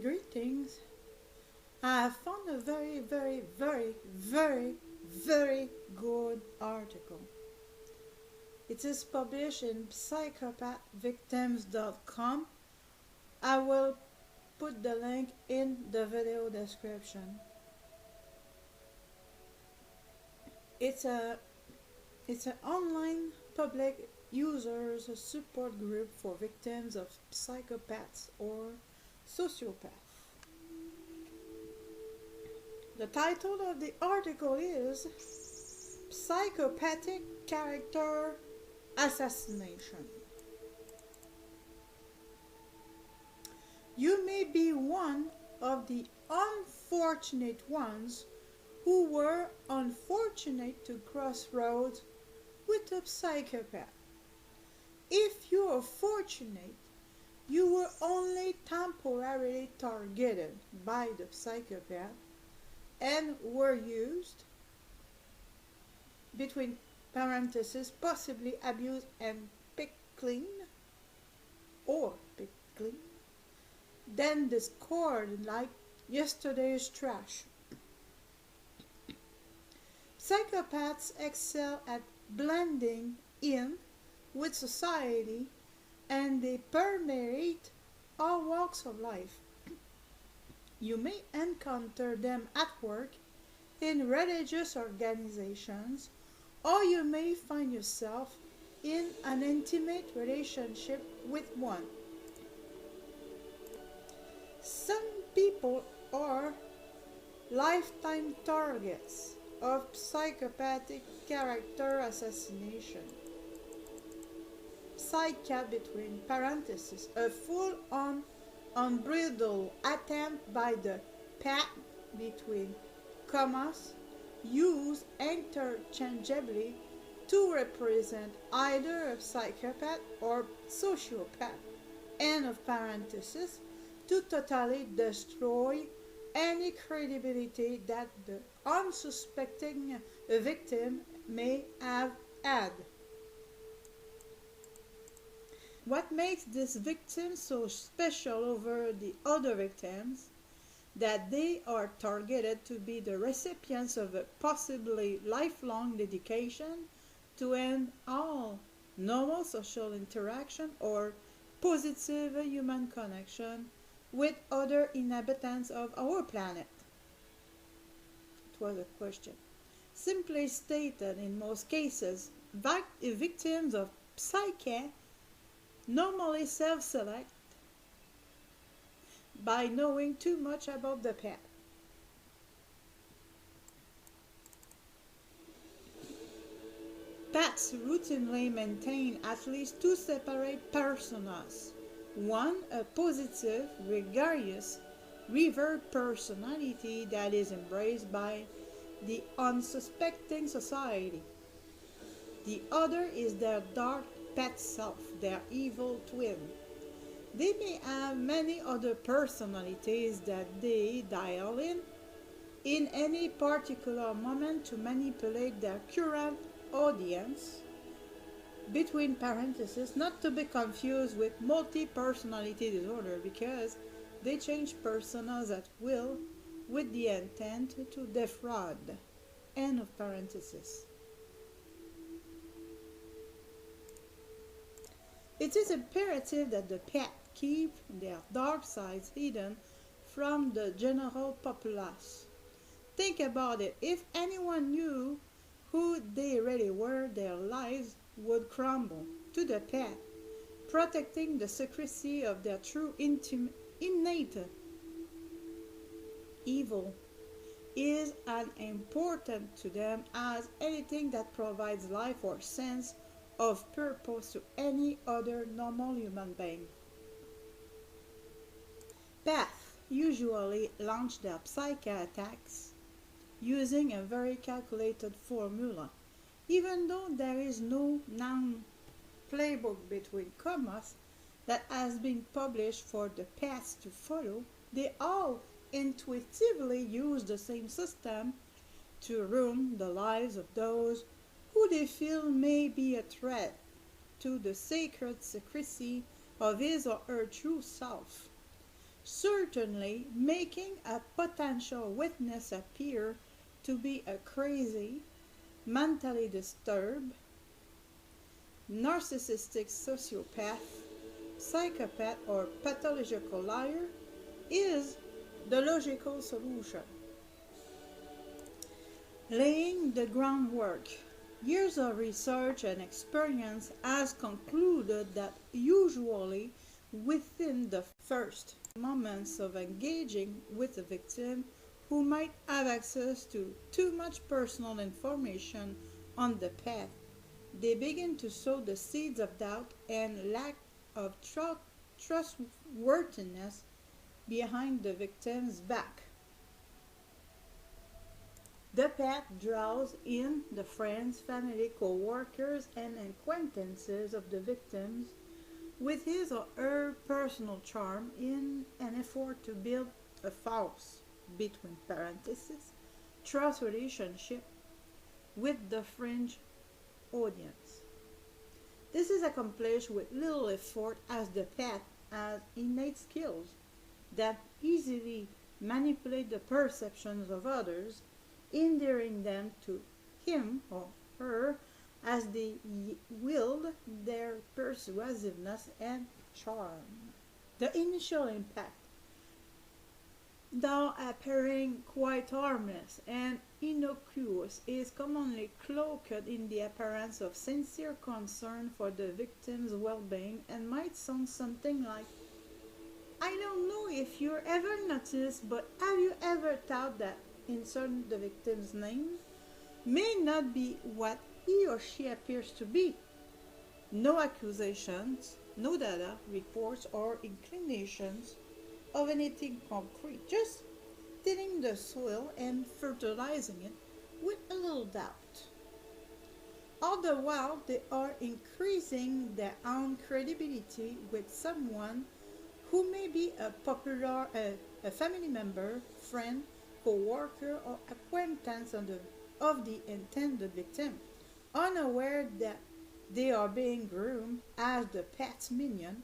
Greetings. I have found a very, very, very, very, very good article. It is published in psychopathvictims.com. I will put the link in the video description. It's an online public users support group for victims of psychopaths or sociopaths. The title of the article is Psychopathic Character Assassination. You may be one of the unfortunate ones who were unfortunate to cross roads with a psychopath. If you are fortunate, you were only temporarily targeted by the psychopath and were used, between parentheses, possibly abused and picked clean, then discarded like yesterday's trash. Psychopaths excel at blending in with society, and they permeate all walks of life. You may encounter them at work, in religious organizations, or you may find yourself in an intimate relationship with one. Some people are lifetime targets of psychopathic character assassination. Psyca, between parentheses, a full-on unbridled attempt by the path, between commas, used interchangeably to represent either a psychopath or sociopath, end of parenthesis, to totally destroy any credibility that the unsuspecting victim may have had. What makes this victim so special over the other victims? That they are targeted to be the recipients of a possibly lifelong dedication to end all normal social interaction or positive human connection with other inhabitants of our planet. It was a question. Simply stated, in most cases, victims of psyche normally self-select by knowing too much about the path. Paths routinely maintain at least two separate personas. One, a positive, gregarious, revered personality that is embraced by the unsuspecting society. The other is their dark pet self, their evil twin. They may have many other personalities that they dial in any particular moment to manipulate their current audience, between parentheses, not to be confused with multi-personality disorder, because they change personas at will with the intent to defraud, end of parentheses. It is imperative that the path keep their dark sides hidden from the general populace. Think about it. If anyone knew who they really were, their lives would crumble to the path. Protecting the secrecy of their true innate evil is as important to them as anything that provides life or sense of purpose to any other normal human being. Paths usually launch their Psyca-Attacks using a very calculated formula. Even though there is no known playbook, between commas, that has been published for the paths to follow, they all intuitively use the same system to ruin the lives of those who they feel may be a threat to the sacred secrecy of his or her true self. certainly making a potential witness appear to be a crazy, mentally disturbed, narcissistic sociopath, psychopath, or pathological liar is the logical solution. Laying the groundwork. Years of research and experience has concluded that usually within the first moments of engaging with a victim who might have access to too much personal information on the path, they begin to sow the seeds of doubt and lack of trustworthiness behind the victim's back. The path draws in the friends, family, co-workers, and acquaintances of the victims with his or her personal charm in an effort to build a false, between parentheses, trust relationship with the fringe audience. This is accomplished with little effort as the path has innate skills that easily manipulate the perceptions of others, endearing them to him or her as they wield their persuasiveness and charm. The initial impact, though appearing quite harmless and innocuous, is commonly cloaked in the appearance of sincere concern for the victim's well-being and might sound something like, "I don't know if you ever noticed, but have you ever thought that insert the victim's name may not be what he or she appears to be." No accusations, no data, reports, or inclinations of anything concrete, just tilling the soil and fertilizing it with a little doubt. All the while, they are increasing their own credibility with someone who may be a family member, friend, co-worker, or acquaintance of the intended victim, unaware that they are being groomed as the pet's minion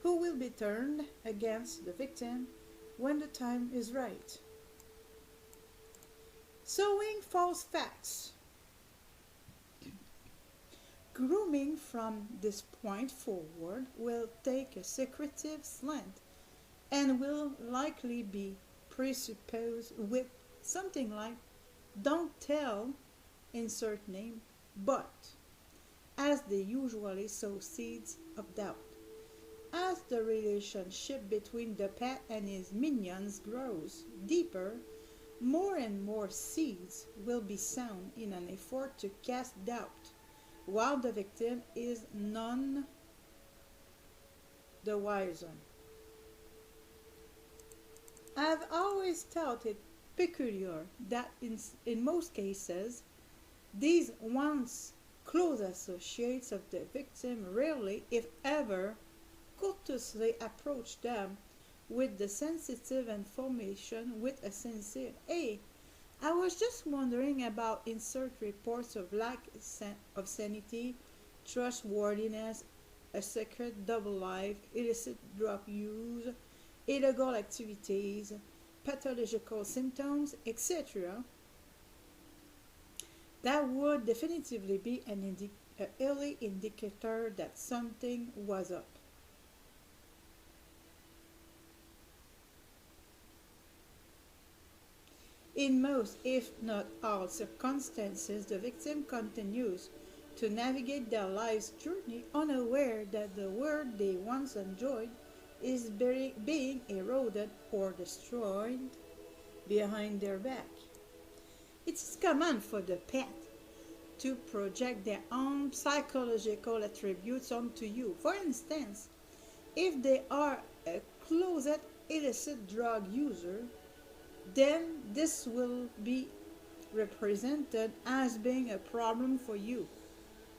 who will be turned against the victim when the time is right. Sowing false facts. Grooming from this point forward will take a secretive slant and will likely be presupposed with something like, "Don't tell," insert name, but, as they usually sow seeds of doubt. As the relationship between the pet and his minions grows deeper, more and more seeds will be sown in an effort to cast doubt, while the victim is none the wiser. I've always thought it peculiar that in most cases, these once close associates of the victim rarely, if ever, courteously approach them with the sensitive information with a sincere, "Hey, I was just wondering about insert reports of lack of sanity, trustworthiness, a secret double life, illicit drug use, illegal activities, pathological symptoms, etc." That would definitively be an early indicator that something was up. In most, if not all, circumstances, the victim continues to navigate their life's journey unaware that the world they once enjoyed is being eroded or destroyed behind their back. It is common for the pet to project their own psychological attributes onto you. For instance, if they are a closet illicit drug user, then this will be represented as being a problem for you.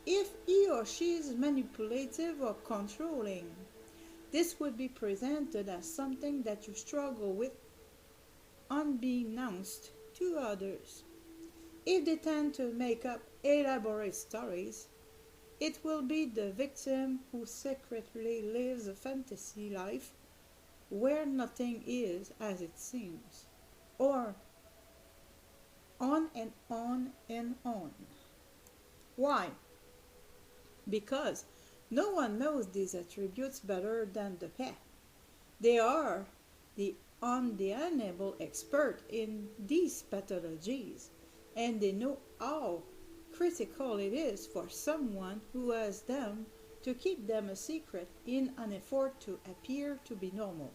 If he or she is manipulative or controlling, this would be presented as something that you struggle with unbeknownst to others. If they tend to make up elaborate stories, it will be the victim who secretly lives a fantasy life where nothing is as it seems, or on and on and on. Why? Because no one knows these attributes better than the pet. They are the undeniable expert in these pathologies, and they know how critical it is for someone who has them to keep them a secret in an effort to appear to be normal.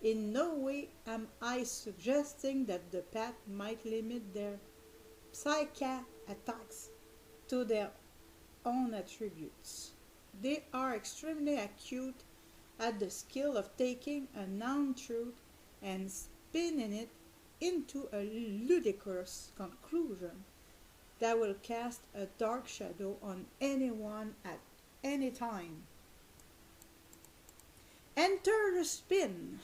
In no way am I suggesting that the pet might limit their Psyca-Attacks to their own attributes. They are extremely acute at the skill of taking a known truth and spinning it into a ludicrous conclusion that will cast a dark shadow on anyone at any time. Enter the spin.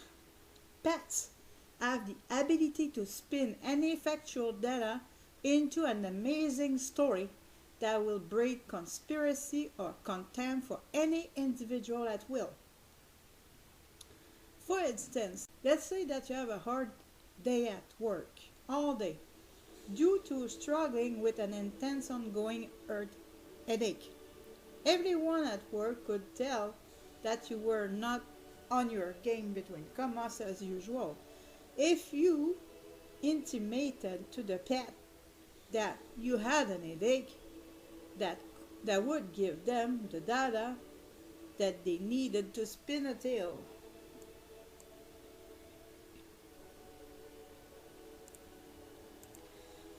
Pets have the ability to spin any factual data into an amazing story that will breed conspiracy or contempt for any individual at will. For instance, let's say that you have a hard day at work, all day, due to struggling with an intense ongoing headache. Everyone at work could tell that you were not on your game between commas as usual. If you intimated to the pet that you had an headache, that would give them the data that they needed to spin a tale.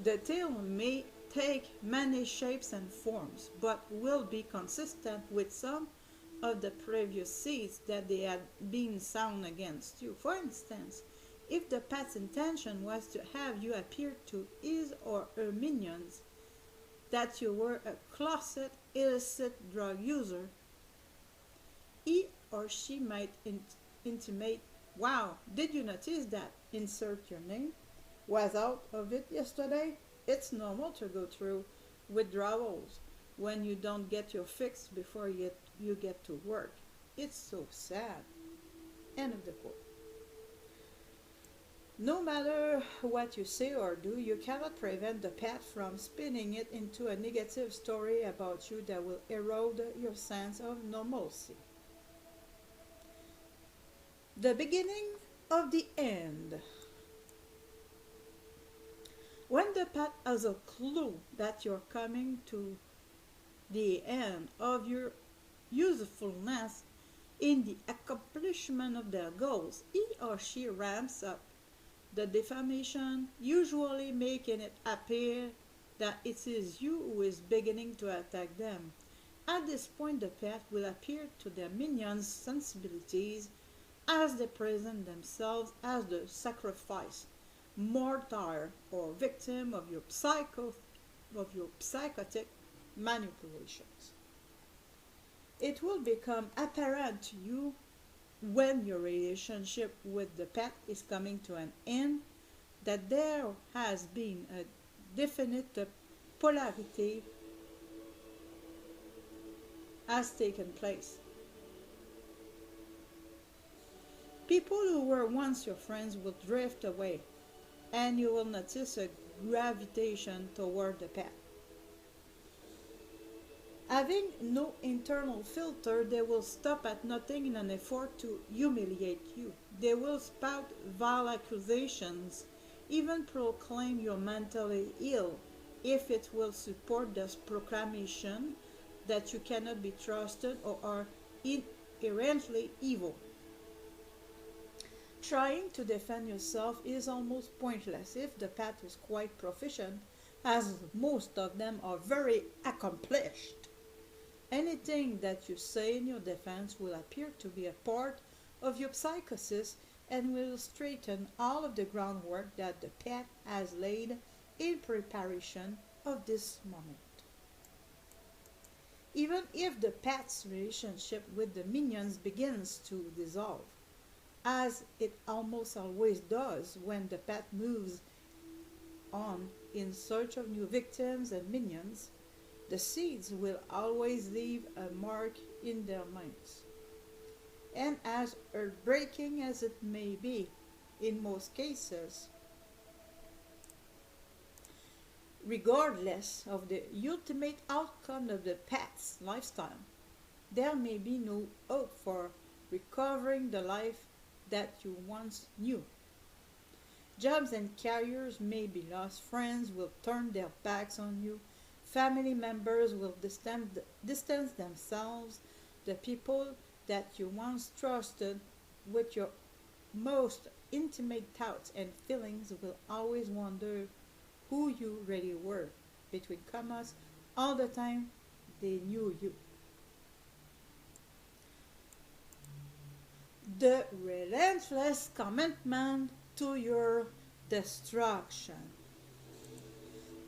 The tale may take many shapes and forms, but will be consistent with some of the previous seeds that they had been sown against you. For instance, if the pet's intention was to have you appear to his or her minions that you were a closet illicit drug user, he or she might intimate, "Wow, did you notice that insert your name was out of it yesterday? It's normal to go through withdrawals when you don't get your fix before you get to work. It's so sad." End of the quote. No matter what you say or do, you cannot prevent the pet from spinning it into a negative story about you that will erode your sense of normalcy. The beginning of the end. When the pet has a clue that you're coming to the end of your usefulness in the accomplishment of their goals, he or she ramps up the defamation, usually making it appear that it is you who is beginning to attack them. At this point, the pet will appear to their minions' sensibilities as they present themselves as the sacrifice, martyr, or victim of your psychotic manipulations. It will become apparent to you when your relationship with the pet is coming to an end that there has been a definite polarity has taken place. People who were once your friends will drift away, and you will notice a gravitation toward the pet. Having no internal filter, they will stop at nothing in an effort to humiliate you. They will spout vile accusations, even proclaim you're mentally ill, if it will support this proclamation that you cannot be trusted or are inherently evil. Trying to defend yourself is almost pointless if the pet is quite proficient, as most of them are very accomplished. Anything that you say in your defense will appear to be a part of your psychosis and will straighten all of the groundwork that the pet has laid in preparation of this moment. Even if the pet's relationship with the minions begins to dissolve, as it almost always does when the pet moves on in search of new victims and minions, the seeds will always leave a mark in their minds. And as heartbreaking as it may be, in most cases, regardless of the ultimate outcome of the pet's lifestyle, there may be no hope for recovering the life that you once knew. Jobs and careers may be lost, friends will turn their backs on you, family members will distance themselves, the people that you once trusted with your most intimate thoughts and feelings will always wonder who you really were. Between commas, all the time they knew you. The relentless commitment to your destruction.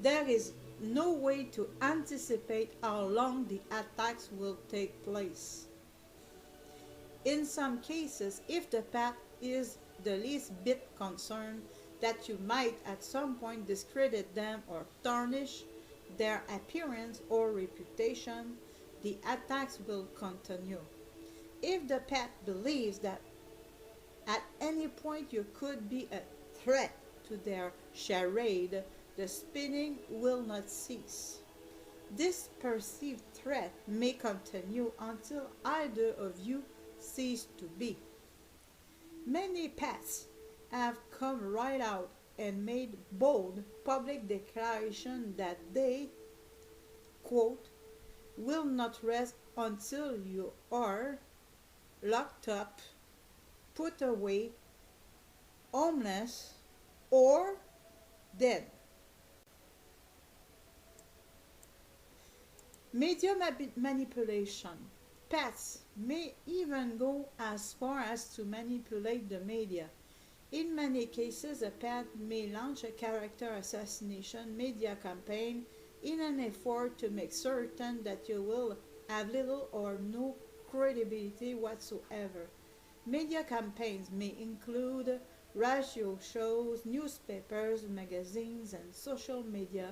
There is no way to anticipate how long the attacks will take place. In some cases, if the pet is the least bit concerned that you might at some point discredit them or tarnish their appearance or reputation, the attacks will continue. If the pet believes that at any point you could be a threat to their charade, the spinning will not cease. This perceived threat may continue until either of you cease to be. Many pets have come right out and made bold public declaration that they, quote, will not rest until you are locked up, put away, homeless, or dead. Media manipulation. Pets may even go as far as to manipulate the media. In many cases, a pet may launch a character assassination media campaign in an effort to make certain that you will have little or no credibility whatsoever. Media campaigns may include radio shows, newspapers, magazines, and social media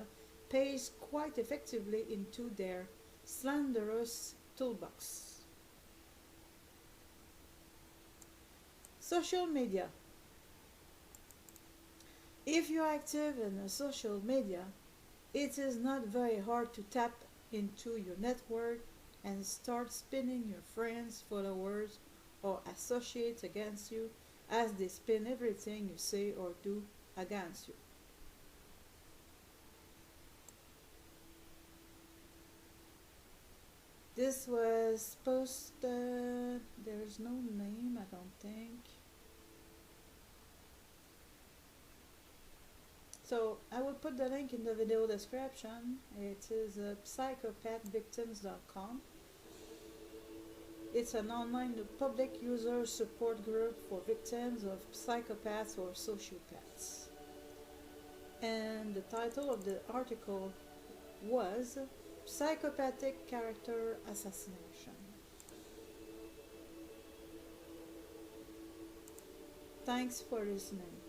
pays quite effectively into their slanderous toolbox. Social media. If you're active in a social media, it is not very hard to tap into your network and start spinning your friends, followers, or associates against you as they spin everything you say or do against you. This was posted, there is no name, I don't think. So I will put the link in the video description. It is psychopathvictims.com. It's an online public user support group for victims of psychopaths or sociopaths. And the title of the article was Psychopathic Character Assassination. Thanks for listening.